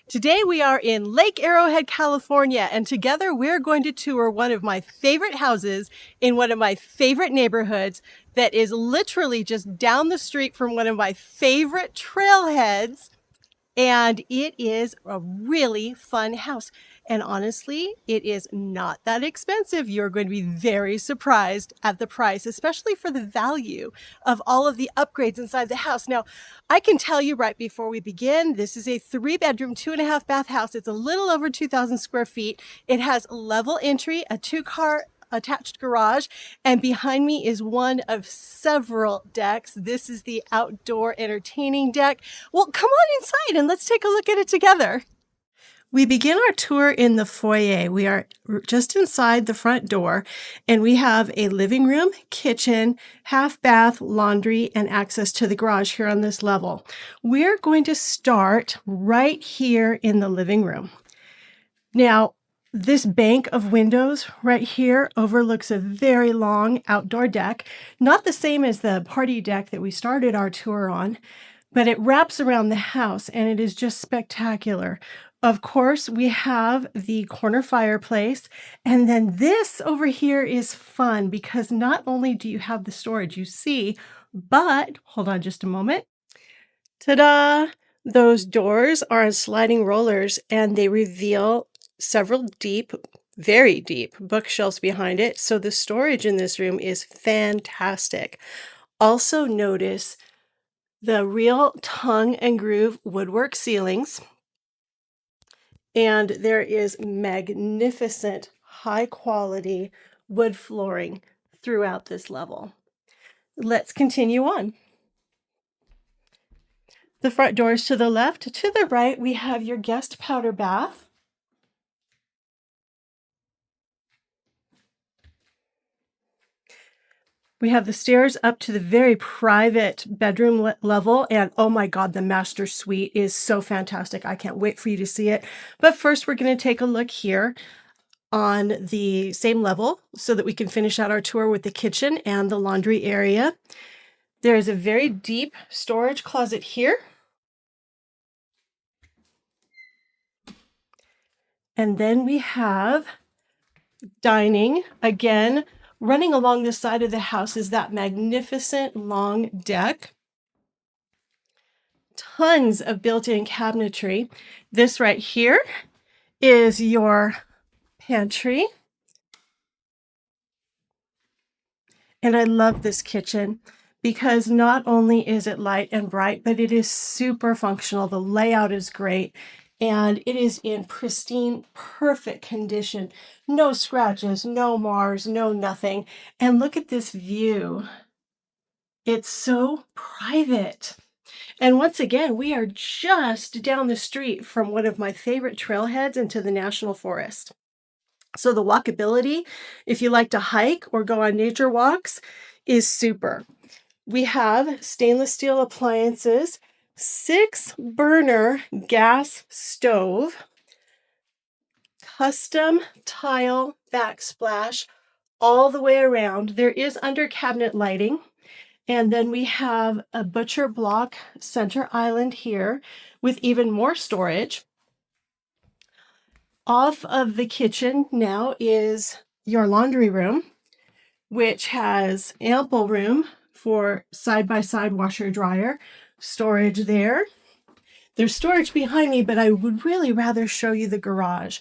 Today we are in Lake Arrowhead, California, and together we're going to tour one of my favorite houses in one of my favorite neighborhoods that is literally just down the street from one of my favorite trailheads. And it is a really fun house. And honestly, it is not that expensive. You're going to be very surprised at the price, especially for the value of all of the upgrades inside the house. Now, I can tell you right before we begin, this is a 3-bedroom, 2.5-bath house. It's a little over 2,000 square feet. It has level entry, a 2-car attached garage, and behind me is one of several decks. This is the outdoor entertaining deck. Well, come on inside and let's take a look at it together. We begin our tour in the foyer. We are just inside the front door, and we have a living room, kitchen, half bath, laundry, and access to the garage here on this level. We're going to start right here in the living room. Now, this bank of windows right here overlooks a very long outdoor deck, not the same as the party deck that we started our tour on, but it wraps around the house and it is just spectacular. Of course, we have the corner fireplace, and then this over here is fun because not only do you have the storage you see, but hold on just a moment. Ta-da! Those doors are on sliding rollers and they reveal several deep, very deep bookshelves behind it. So the storage in this room is fantastic. Also notice the real tongue and groove woodwork ceilings. And there is magnificent, high quality wood flooring throughout this level. Let's continue on. The front door is to the left. To the right, we have your guest powder bath. We have the stairs up to the very private bedroom level, and oh my God, the master suite is so fantastic. I can't wait for you to see it. But first, we're going to take a look here on the same level so that we can finish out our tour with the kitchen and the laundry area. There is a very deep storage closet here. And then we have dining. Again, running along the side of the house is that magnificent long deck. Tons of built-in cabinetry. This right here is your pantry. And I love this kitchen because not only is it light and bright, but it is super functional. The layout is great. And it is in pristine, perfect condition. No scratches, no mars, no nothing. And look at this view. It's so private. And once again, we are just down the street from one of my favorite trailheads into the National Forest. So the walkability, if you like to hike or go on nature walks, is super. We have stainless steel appliances, 6-burner gas stove, custom tile backsplash all the way around. There is under cabinet lighting. And then we have a butcher block center island here with even more storage. Off of the kitchen now is your laundry room, which has ample room for side-by-side washer dryer storage there. There's storage behind me, but I would really rather show you the garage.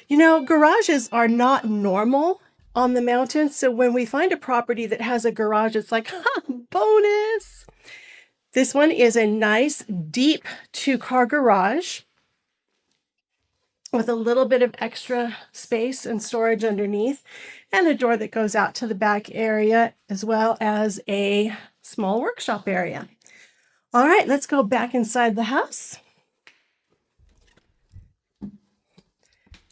You know, garages are not normal on the mountain, so when we find a property that has a garage, it's like, ha, bonus! This one is a nice, deep 2-car garage with a little bit of extra space and storage underneath, and a door that goes out to the back area, as well as a small workshop area. All right, let's go back inside the house.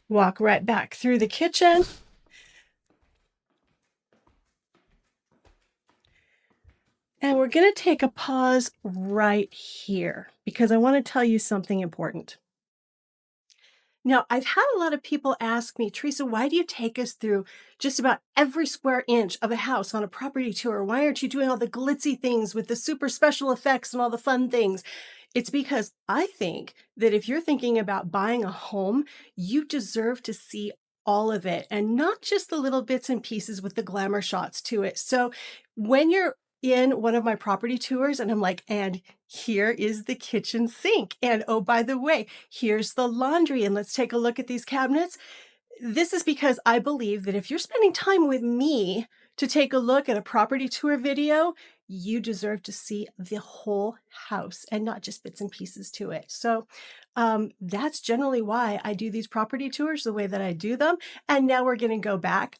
Walk right back through the kitchen. And we're going to take a pause right here because I want to tell you something important. Now, I've had a lot of people ask me, Theresa, why do you take us through just about every square inch of a house on a property tour? Why aren't you doing all the glitzy things with the super special effects and all the fun things? It's because I think that if you're thinking about buying a home, you deserve to see all of it and not just the little bits and pieces with the glamour shots to it. So when you're in one of my property tours and I'm like, and here is the kitchen sink. And oh, by the way, here's the laundry. And let's take a look at these cabinets. This is because I believe that if you're spending time with me to take a look at a property tour video, you deserve to see the whole house and not just bits and pieces to it. So that's generally why I do these property tours the way that I do them. And now we're going to go back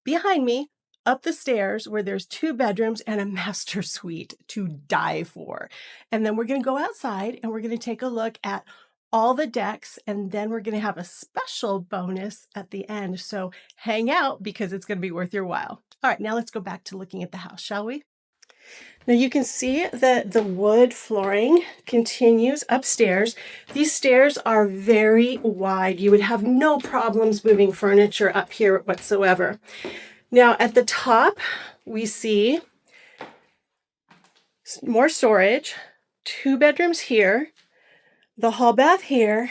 behind me up the stairs where there's 2 bedrooms and a master suite to die for. And then we're going to go outside and we're going to take a look at all the decks, and then we're going to have a special bonus at the end. So hang out because it's going to be worth your while. All right, now let's go back to looking at the house, shall we? Now you can see that the wood flooring continues upstairs. These stairs are very wide. You would have no problems moving furniture up here whatsoever. Now at the top, we see more storage, 2 bedrooms here, the hall bath here,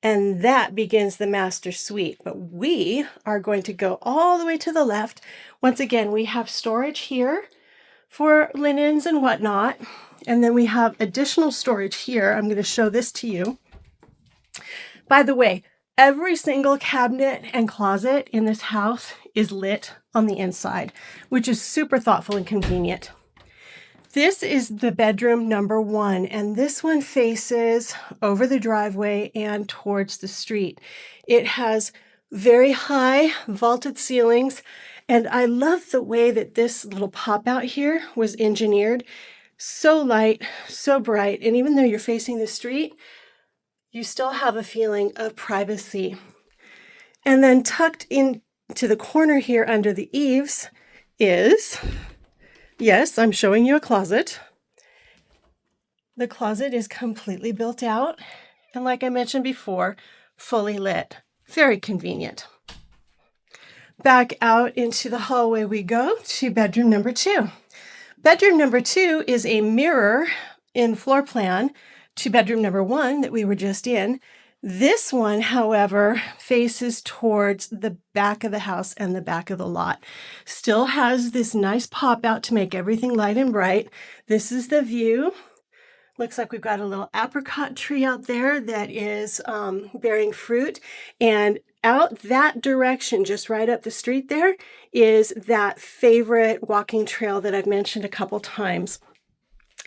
and that begins the master suite. But we are going to go all the way to the left. Once again, we have storage here for linens and whatnot. And then we have additional storage here. I'm going to show this to you. By the way, every single cabinet and closet in this house is lit on the inside, which is super thoughtful and convenient. This is the bedroom number 1, and this one faces over the driveway and towards the street. It has very high vaulted ceilings, and I love the way that this little pop out here was engineered. So light, so bright, and even though you're facing the street, you still have a feeling of privacy. And then tucked into the corner here under the eaves is... Yes, I'm showing you a closet. The closet is completely built out, and like I mentioned before, fully lit. Very convenient. Back out into the hallway we go to bedroom number 2. Bedroom number 2 is a mirror in floor plan to bedroom number 1 that we were just in. This one, however, faces towards the back of the house and the back of the lot. Still has this nice pop out to make everything light and bright. This is the view. Looks like we've got a little apricot tree out there that is bearing fruit. And out that direction, just right up the street there, is that favorite walking trail that I've mentioned a couple times.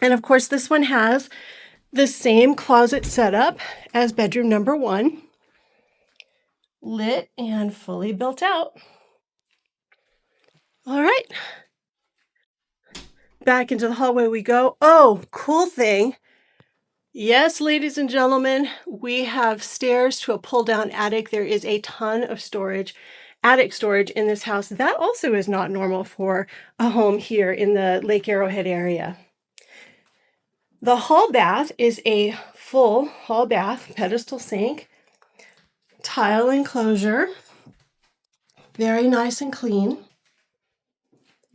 And of course, this one has the same closet setup as bedroom number 1, lit and fully built out. All right, back into the hallway we go. Oh, cool thing. Yes, ladies and gentlemen, we have stairs to a pull-down attic. There is a ton of storage, attic storage in this house. That also is not normal for a home here in the Lake Arrowhead area. The hall bath is a full hall bath, pedestal sink, tile enclosure, very nice and clean,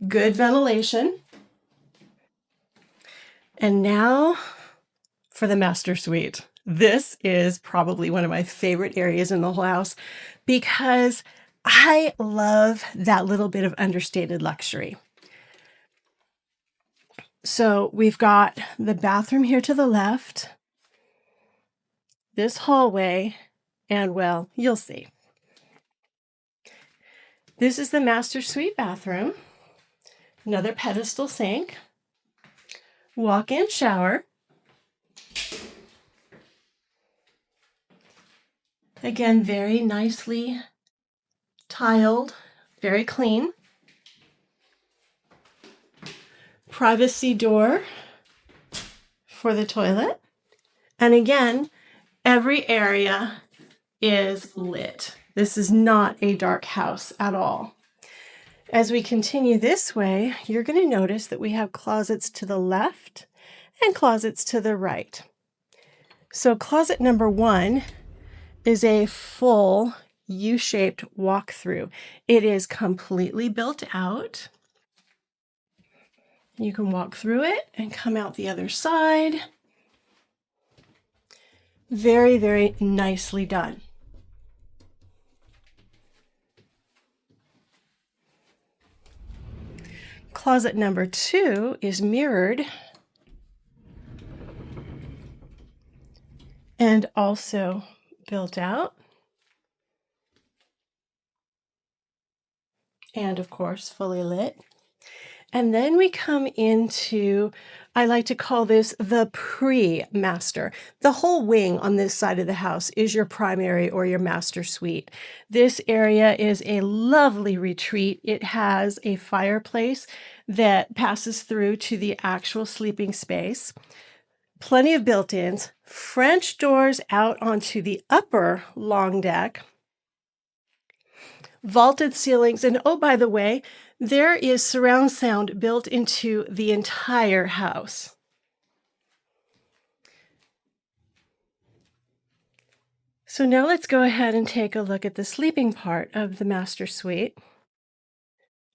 good ventilation. And now for the master suite. This is probably one of my favorite areas in the whole house because I love that little bit of understated luxury. So we've got the bathroom here to the left, this hallway, and well, you'll see. This is the master suite bathroom, another pedestal sink, walk-in shower. Again, very nicely tiled, very clean. Privacy door for the toilet. And again, every area is lit. This is not a dark house at all. As we continue this way, you're going to notice that we have closets to the left and closets to the right. So closet number 1 is a full U-shaped walk-through. It is completely built out. You can walk through it and come out the other side. Very, very nicely done. Closet number 2 is mirrored and also built out. And of course, fully lit. And then we come into, I like to call this the pre-master. The whole wing on this side of the house is your primary or your master suite. This area is a lovely retreat. It has a fireplace that passes through to the actual sleeping space. Plenty of built-ins, French doors out onto the upper long deck, vaulted ceilings, and oh, by the way, there is surround sound built into the entire house. So now let's go ahead and take a look at the sleeping part of the master suite.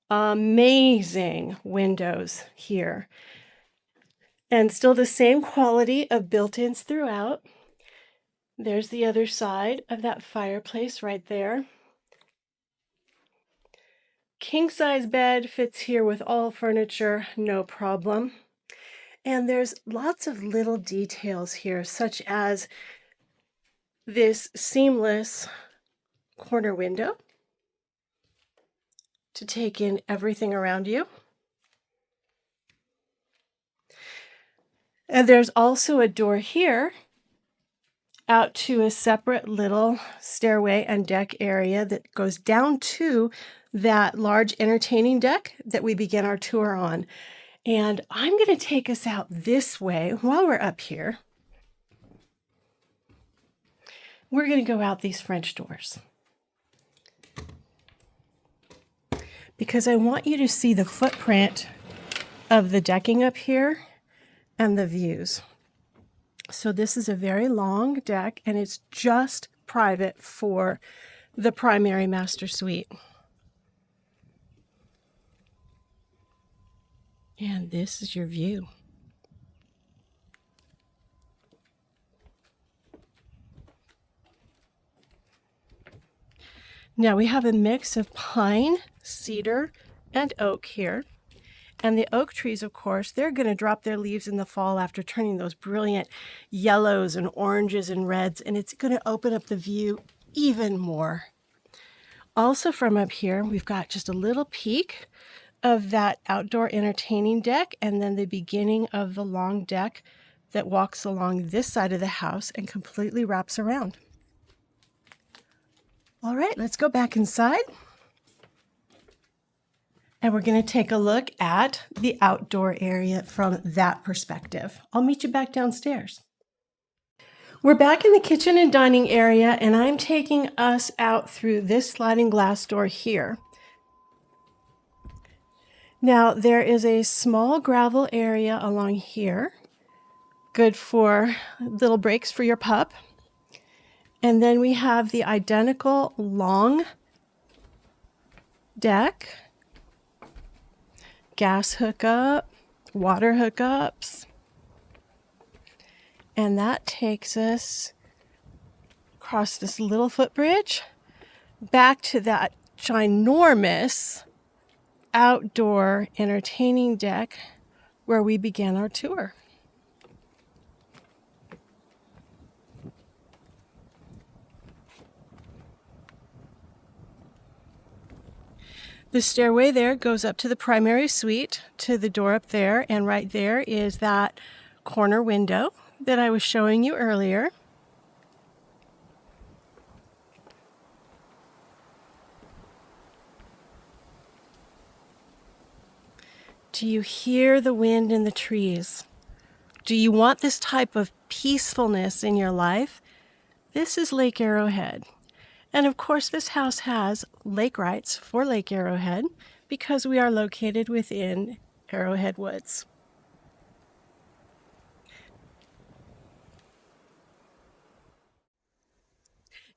Amazing windows here. And still the same quality of built-ins throughout. There's the other side of that fireplace right there. King-size bed fits here with all furniture, no problem. And there's lots of little details here, such as this seamless corner window to take in everything around you. And there's also a door here out to a separate little stairway and deck area that goes down to that large entertaining deck that we begin our tour on. And I'm going to take us out this way while we're up here. We're going to go out these French doors because I want you to see the footprint of the decking up here and the views. So this is a very long deck and it's just private for the primary master suite. And this is your view. Now we have a mix of pine, cedar, and oak here. And the oak trees, of course, they're going to drop their leaves in the fall after turning those brilliant yellows and oranges and reds, and it's going to open up the view even more. Also from up here, we've got just a little peek of that outdoor entertaining deck and then the beginning of the long deck that walks along this side of the house and completely wraps around. All right, let's go back inside. And we're going to take a look at the outdoor area from that perspective. I'll meet you back downstairs. We're back in the kitchen and dining area, and I'm taking us out through this sliding glass door here. Now, there is a small gravel area along here, good for little breaks for your pup. And then we have the identical long deck, gas hookup, water hookups. And that takes us across this little footbridge back to that ginormous outdoor entertaining deck where we began our tour. The stairway there goes up to the primary suite, to the door up there, and right there is that corner window that I was showing you earlier. Do you hear the wind in the trees? Do you want this type of peacefulness in your life? This is Lake Arrowhead. And of course, this house has lake rights for Lake Arrowhead because we are located within Arrowhead Woods.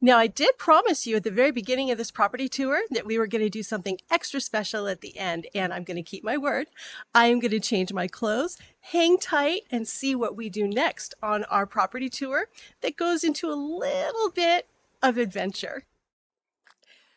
Now, I did promise you at the very beginning of this property tour that we were going to do something extra special at the end, and I'm going to keep my word. I am going to change my clothes, hang tight, and see what we do next on our property tour that goes into a little bit of adventure.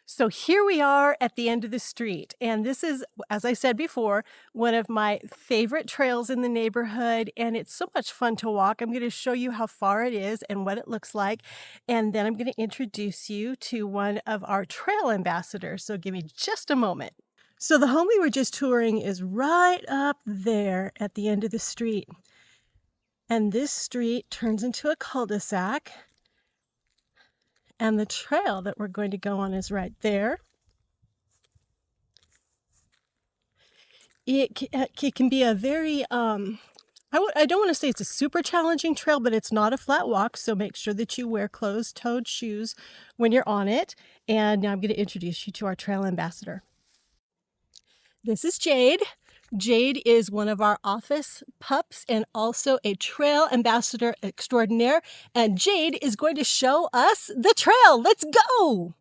So here we are at the end of the street, and this is, as I said before, one of my favorite trails in the neighborhood, and it's so much fun to walk. I'm going to show you how far it is and what it looks like, and then I'm going to introduce you to one of our trail ambassadors. So give me just a moment. So the home we were just touring is right up there at the end of the street, and this street turns into a cul-de-sac. And the trail that we're going to go on is right there. It can be a very, I don't want to say it's a super challenging trail, but it's not a flat walk. So make sure that you wear closed-toed shoes when you're on it. And now I'm going to introduce you to our trail ambassador. This is Jade. Jade is one of our office pups and also a trail ambassador extraordinaire. And Jade is going to show us the trail. Let's go!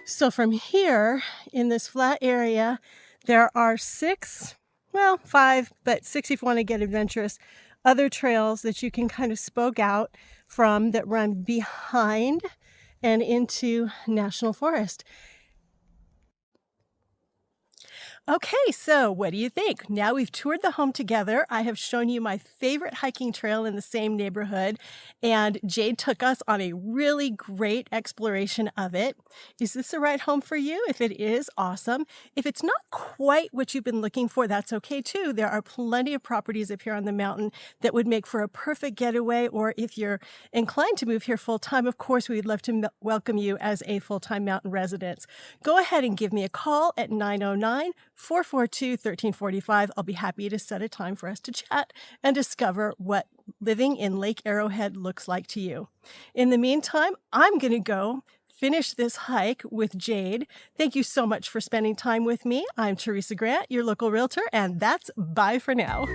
So from here in this flat area, there are 6, well, 5, but 6 if you want to get adventurous, other trails that you can kind of spoke out from that run behind and into National Forest. Okay, so what do you think? Now we've toured the home together. I have shown you my favorite hiking trail in the same neighborhood, and Jade took us on a really great exploration of it. Is this the right home for you? If it is, awesome. If it's not quite what you've been looking for, that's okay too. There are plenty of properties up here on the mountain that would make for a perfect getaway, or if you're inclined to move here full-time, of course, we'd love to welcome you as a full-time mountain resident. Go ahead and give me a call at 909-442-1345. I'll be happy to set a time for us to chat and discover what living in Lake Arrowhead looks like to you. In the meantime, I'm going to go finish this hike with Jade. Thank you so much for spending time with me. I'm Theresa Grant, your local realtor, and that's bye for now.